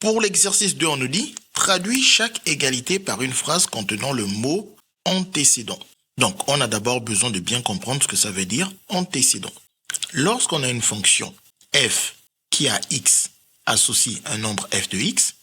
Pour l'exercice 2, on nous dit « Traduis chaque égalité par une phrase contenant le mot antécédent ». Donc, on a d'abord besoin de bien comprendre ce que ça veut dire antécédent. Lorsqu'on a une fonction f qui a x associe un nombre f de x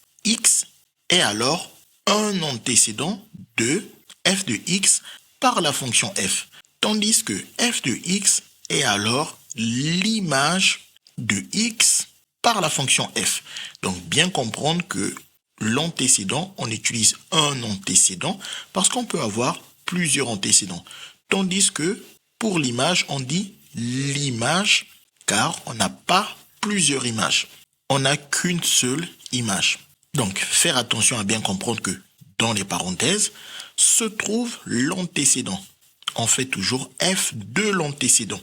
est alors un antécédent de f de x par la fonction f, tandis que f de x est alors l'image de x par la fonction f. Donc, bien comprendre que l'antécédent, on utilise un antécédent parce qu'on peut avoir plusieurs antécédents. Tandis que pour l'image, on dit l'image car on n'a pas plusieurs images. On n'a qu'une seule image. Donc, faire attention à bien comprendre que dans les parenthèses se trouve l'antécédent. On fait toujours f de l'antécédent.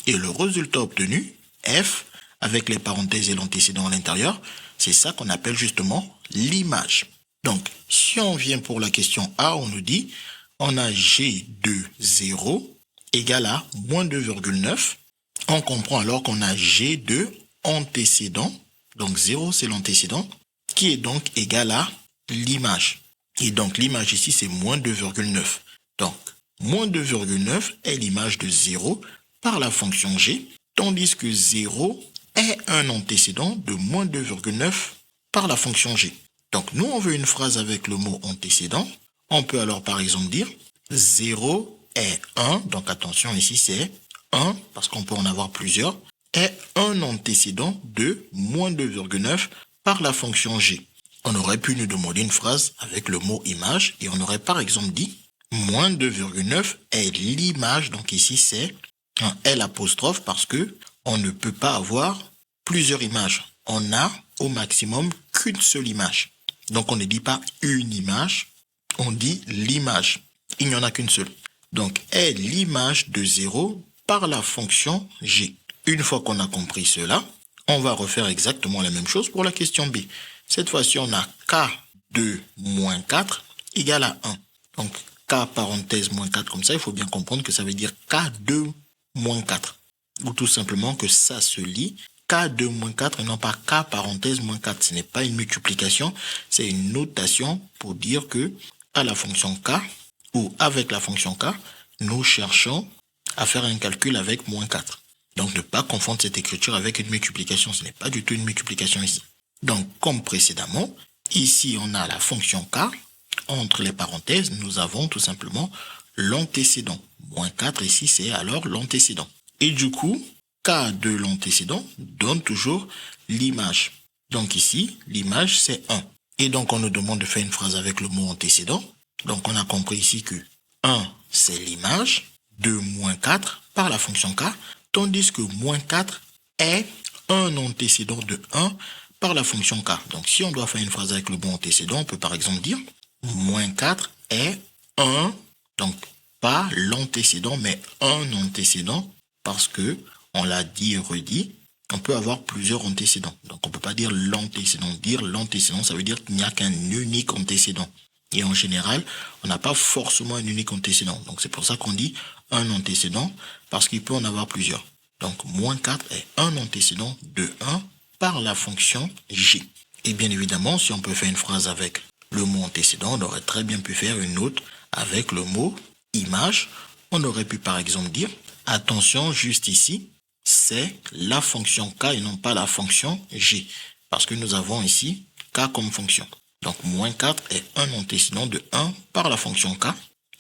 Et le résultat obtenu, f, avec les parenthèses et l'antécédent à l'intérieur, c'est ça qu'on appelle justement l'image. Donc, si on vient pour la question A, on nous dit, on a G de 0 égale à moins 2,9. On comprend alors qu'on a G de antécédent, donc 0 c'est l'antécédent, qui est donc égal à l'image. Et donc l'image ici c'est moins 2,9. Donc, moins 2,9 est l'image de 0 par la fonction G, tandis que 0 est un antécédent de moins 2,9 par la fonction G. Donc, nous, on veut une phrase avec le mot antécédent. On peut alors, par exemple, dire 0 est 1. Donc, attention, ici, c'est 1, parce qu'on peut en avoir plusieurs, est un antécédent de moins 2,9 par la fonction G. On aurait pu nous demander une phrase avec le mot image, et on aurait, par exemple, dit moins 2,9 est l'image. Donc, ici, c'est un L apostrophe parce que on ne peut pas avoir plusieurs images. On a au maximum qu'une seule image. Donc, on ne dit pas une image, on dit l'image. Il n'y en a qu'une seule. Donc, est l'image de 0 par la fonction G. Une fois qu'on a compris cela, on va refaire exactement la même chose pour la question B. Cette fois-ci, on a K de moins 4 égale à 1. Donc, K parenthèse moins 4 comme ça, il faut bien comprendre que ça veut dire K de moins 4. Ou tout simplement que ça se lit K2 moins 4 et non pas K parenthèse moins 4. Ce n'est pas une multiplication, c'est une notation pour dire que à la fonction K ou avec la fonction K, nous cherchons à faire un calcul avec moins 4. Donc ne pas confondre cette écriture avec une multiplication, ce n'est pas du tout une multiplication ici. Donc comme précédemment, ici on a la fonction K, entre les parenthèses, nous avons tout simplement l'antécédent. Moins 4 ici, c'est alors l'antécédent. Et du coup, K de l'antécédent donne toujours l'image. Donc ici, l'image c'est 1. Et donc on nous demande de faire une phrase avec le mot antécédent. Donc on a compris ici que 1 c'est l'image de moins 4 par la fonction K, tandis que moins 4 est un antécédent de 1 par la fonction K. Donc si on doit faire une phrase avec le mot antécédent, on peut par exemple dire moins 4 est 1, donc pas l'antécédent, mais un antécédent, parce que, on l'a dit et redit, on peut avoir plusieurs antécédents. Donc, on ne peut pas dire l'antécédent. Dire l'antécédent, ça veut dire qu'il n'y a qu'un unique antécédent. Et en général, on n'a pas forcément un unique antécédent. Donc, c'est pour ça qu'on dit un antécédent, parce qu'il peut en avoir plusieurs. Donc, moins 4 est un antécédent de 1 par la fonction G. Et bien évidemment, si on peut faire une phrase avec le mot antécédent, on aurait très bien pu faire une autre avec le mot image. On aurait pu par exemple dire, attention, juste ici, c'est la fonction K et non pas la fonction G. Parce que nous avons ici K comme fonction. Donc, moins 4 est un antécédent de 1 par la fonction K.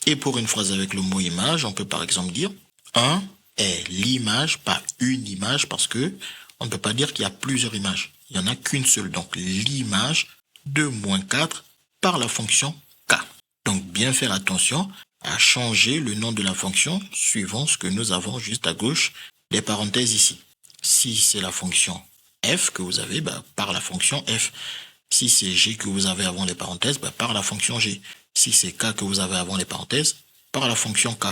Et pour une phrase avec le mot image, on peut par exemple dire 1 est l'image, pas une image, parce que on ne peut pas dire qu'il y a plusieurs images. Il n'y en a qu'une seule. Donc, l'image de moins 4 par la fonction K. Donc, bien faire attention à changer le nom de la fonction suivant ce que nous avons juste à gauche des parenthèses ici. Si c'est la fonction f que vous avez, par la fonction f. Si c'est g que vous avez avant les parenthèses, par la fonction g. Si c'est k que vous avez avant les parenthèses, par la fonction k.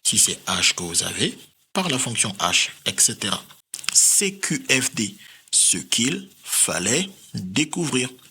Si c'est h que vous avez, par la fonction h, etc. CQFD, ce qu'il fallait découvrir.